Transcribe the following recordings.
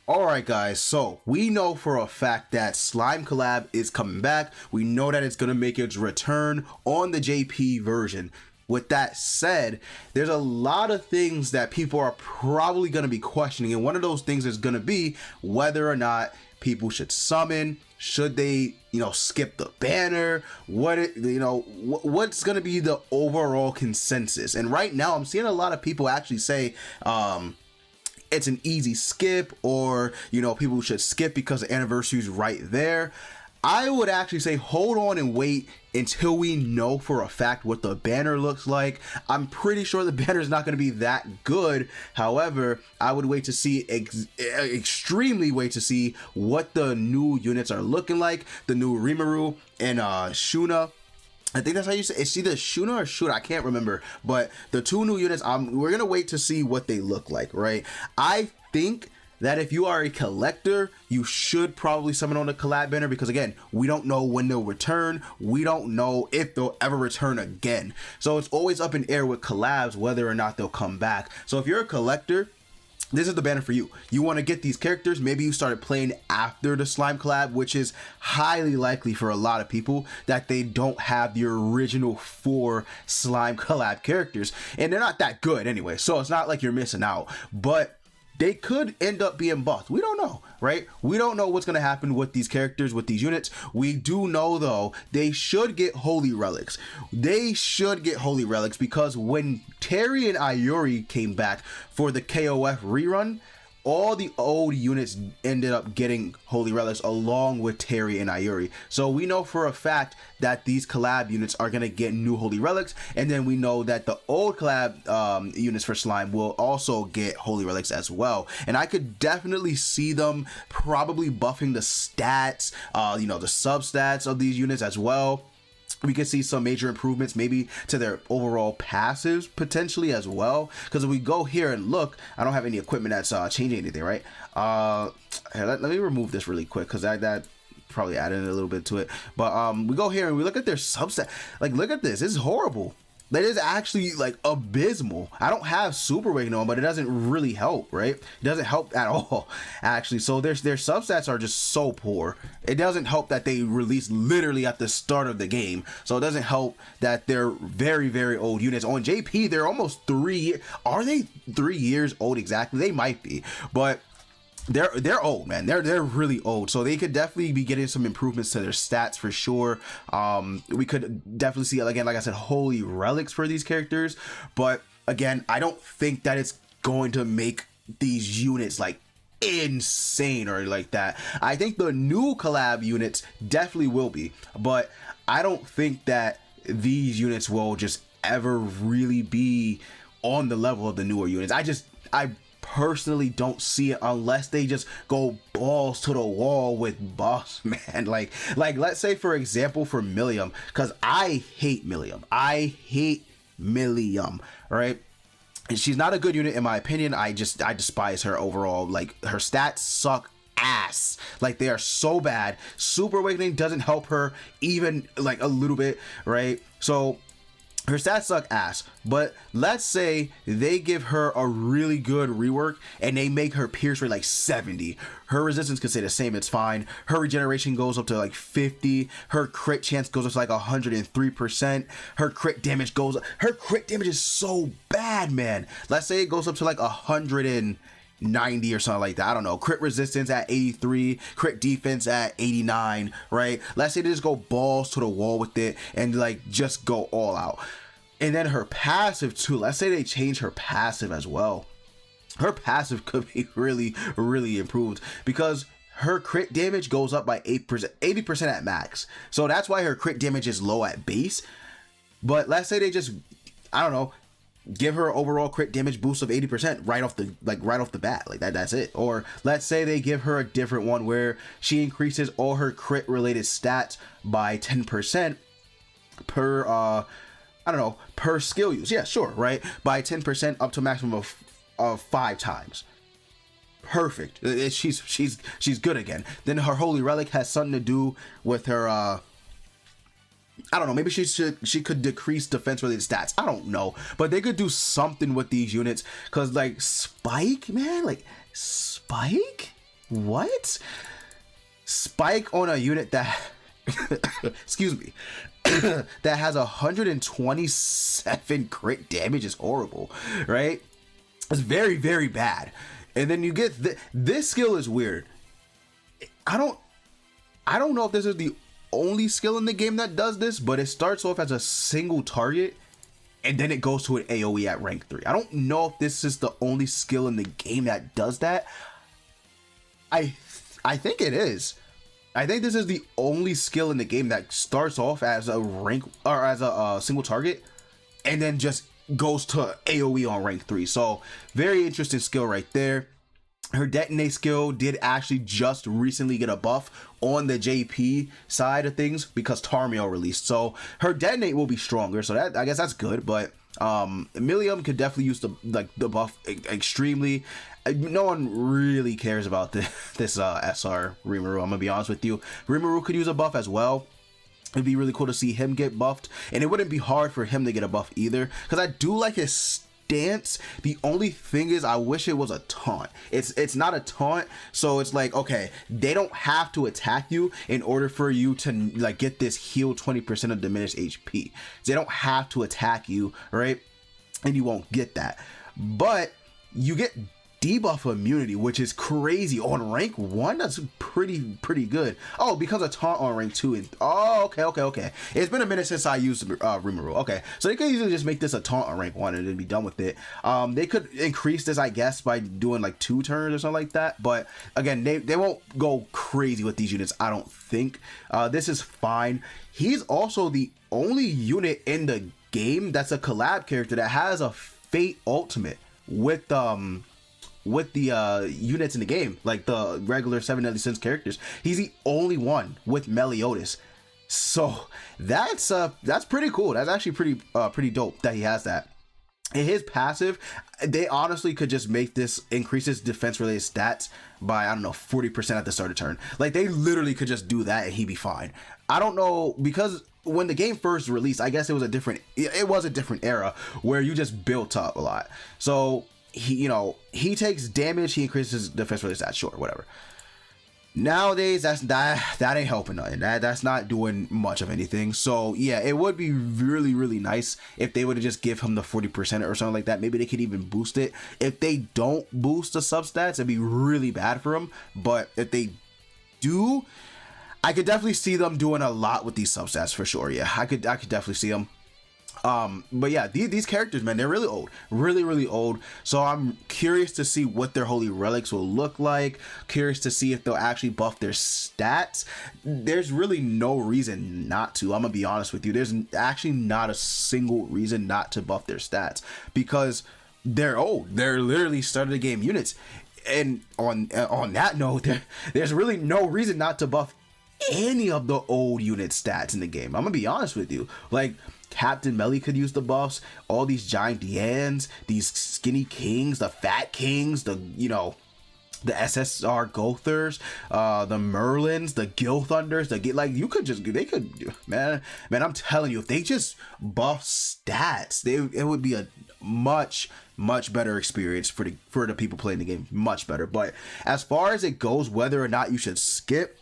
Alright guys, so we know for a fact that Slime Collab is coming back. We know that it's going to make its return on the JP version. With that said, there's a lot of things that people are probably going to be questioning, and one of those things is going to be whether or not people should summon. Should they, skip the banner? What's going to be the overall consensus? And right now I'm seeing a lot of people actually say it's an easy skip, or people should skip because the anniversary is right there. I would actually say hold on and wait until we know for a fact what the banner looks like. I'm pretty sure the banner is not going to be that good. However, I would wait to see, extremely wait to see what the new units are looking like. The new Rimuru and Shuna. I think that's how you say it. It's either Shuna or Shuna, I can't remember. But the two new units, we're gonna wait to see what they look like, right? I think that if you are a collector, you should probably summon on the collab banner, because again, we don't know when they'll return. We don't know if they'll ever return again. So it's always up in air with collabs whether or not they'll come back. So if you're a collector, this is the banner for you. You want to get these characters. Maybe you started playing after the Slime collab, which is highly likely for a lot of people that they don't have the original 4 Slime collab characters, and they're not that good anyway, so it's not like you're missing out. But they could end up being buffed. We don't know, right? We don't know what's going to happen with these characters, with these units. We do know, though, they should get Holy Relics. They should get Holy Relics, because when Terry and Ayuri came back for the KOF rerun, all the old units ended up getting Holy Relics along with Terry and Ayuri. So we know for a fact that these collab units are going to get new Holy Relics. And then we know that the old collab units for Slime will also get Holy Relics as well. And I could definitely see them probably buffing the stats, the sub stats of these units as well. We could see some major improvements maybe to their overall passives potentially as well, because if we go here and look, I don't have any equipment that's changing anything, right? Let me remove this really quick, because that probably added a little bit to it. But we go here and we look at their subset. Like, look at this. This is horrible. That is actually like abysmal. I don't have Super Awakening on, but it doesn't really help, right? It doesn't help at all, actually. So their substats are just so poor. It doesn't help that they released literally at the start of the game. So it doesn't help that they're very, very old units. On JP, they're almost 3. Are they 3 years old exactly? They might be, but they're old, man. They're really old, so they could definitely be getting some improvements to their stats for sure. We could definitely see, again, like I said, Holy Relics for these characters, but again, I don't think that it's going to make these units like insane or like that. I think the new collab units definitely will be, but I don't think that these units will just ever really be on the level of the newer units. I personally don't see it unless they just go balls to the wall with Boss Man. Like let's say, for example, for Millium, because I hate Millium. Right? And she's not a good unit in my opinion. I despise her overall. Like, her stats suck ass. Like, they are so bad. Super Awakening doesn't help her even like a little bit, right? So her stats suck ass, but let's say they give her a really good rework and they make her pierce rate like 70. Her resistance can stay the same, it's fine. Her regeneration goes up to like 50. Her crit chance goes up to like 103%. Her crit damage goes up. Her crit damage is so bad, man. Let's say it goes up to like 190 or something like that. I don't know. Crit resistance at 83, crit defense at 89, right? Let's say they just go balls to the wall with it and like just go all out. And then her passive too. Let's say they change her passive as well. Her passive could be really, really improved, because her crit damage goes up by 8%, 80% at max. So that's why her crit damage is low at base. But let's say they just, I don't know, give her overall crit damage boost of 80% right off the bat. Like that's it. Or let's say they give her a different one where she increases all her crit related stats by 10% per I don't know, per skill use. Yeah, sure, right? By 10% up to a maximum of 5 times. Perfect. She's good again. Then her Holy Relic has something to do with her I don't know, maybe she could decrease defense related stats. I don't know, but they could do something with these units, because like Spike, man, like Spike, What? Spike on a unit that excuse me, that has 127 crit damage is horrible, right? It's very, very bad. And then you get this skill is weird. I don't know if this is the only skill in the game that does this, but it starts off as a single target and then it goes to an AoE at rank 3. I don't know if this is the only skill in the game that does that. I think it is. I think this is the only skill in the game that starts off as a rank or as a single target and then just goes to AoE on rank 3. So very interesting skill right there. Her detonate skill did actually just recently get a buff on the JP side of things because Tarmiel released. So her detonate will be stronger. So that, I guess that's good. But Millium could definitely use the buff extremely. No one really cares about this SR Rimuru. I'm gonna be honest with you. Rimuru could use a buff as well. It'd be really cool to see him get buffed, and it wouldn't be hard for him to get a buff either, because I do like his stance. The only thing is I wish it was a taunt. It's not a taunt, so it's like, okay, they don't have to attack you in order for you to like get this heal 20% of diminished HP. They don't have to attack you, right? And you won't get that, but you get debuff immunity, which is crazy on rank 1. That's pretty good. Oh, becomes a taunt on rank 2. And oh, okay. It's been a minute since I used Rimuru. Okay, so they could easily just make this a taunt on rank 1 and then be done with it. They could increase this, I guess, by doing like 2 turns or something like that, but again, they won't go crazy with these units, I don't think. This is fine. He's also the only unit in the game that's a collab character that has a Fate ultimate with the units in the game, like the regular 7 Deadly Sins characters. He's the only one with Meliodas, so that's pretty cool. That's actually pretty dope that he has that. In his passive, they honestly could just make this increase his defense related stats by, I don't know, 40% at the start of turn. Like, they literally could just do that and he'd be fine. I don't know, because when the game first released, I guess it was a different era where you just built up a lot. So he takes damage, he increases defense related stats, sure, whatever. Nowadays, that ain't helping nothing. That's not doing much of anything. So yeah, it would be really nice if they would just give him the 40% or something like that. Maybe they could even boost it. If they don't boost the substats, it'd be really bad for him. But if they do, I could definitely see them doing a lot with these substats for sure. Yeah, I could definitely see them. But yeah, these characters, man, they're really old, really old. So I'm curious to see what their holy relics will look like. Curious to see if they'll actually buff their stats. There's really no reason not to. I'm gonna be honest with you. There's actually not a single reason not to buff their stats, because they're old. They're literally start of the game units. And on that note, there's really no reason not to buff any of the old unit stats in the game. I'm gonna be honest with you. Like, Captain Melly could use the buffs. All these giant Dians, these skinny kings, the fat kings, the SSR Gothers, the Merlins, the Gil Thunders, man, I'm telling you, if they just buff stats, it would be a much better experience for the people playing the game. Much better. But as far as it goes, whether or not you should skip,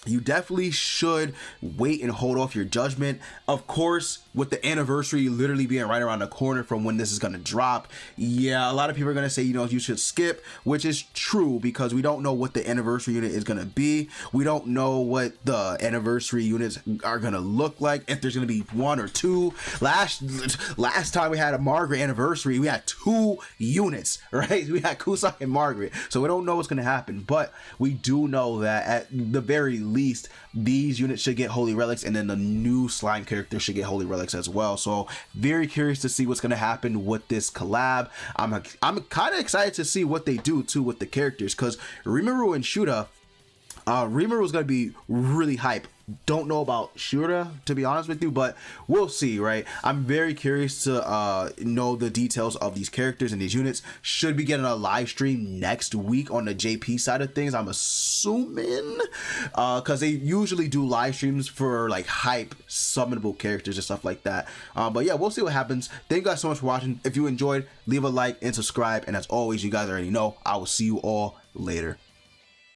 you definitely should wait and hold off your judgment. Of course, with the anniversary literally being right around the corner from when this is going to drop, yeah, a lot of people are going to say, you should skip, which is true, because we don't know what the anniversary unit is going to be. We don't know what the anniversary units are going to look like, if there's going to be 1 or 2. Last time we had a Margaret anniversary, we had 2 units, right? We had Kusai and Margaret, so we don't know what's going to happen, but we do know that at the very least, these units should get holy relics, and then the new slime character should get holy relics as well. So very curious to see what's going to happen with this collab. I'm kind of excited to see what they do too with the characters, because Rimuru and Shura, Rimuru is going to be really hype. Don't know about Shura, to be honest with you, but we'll see, right? I'm very curious to know the details of these characters and these units. Should be getting a live stream next week on the JP side of things, I'm assuming, because they usually do live streams for like hype summonable characters and stuff like that. But yeah, we'll see what happens. Thank you guys so much for watching. If you enjoyed, leave a like and subscribe, and as always, you guys already know, I will see you all later.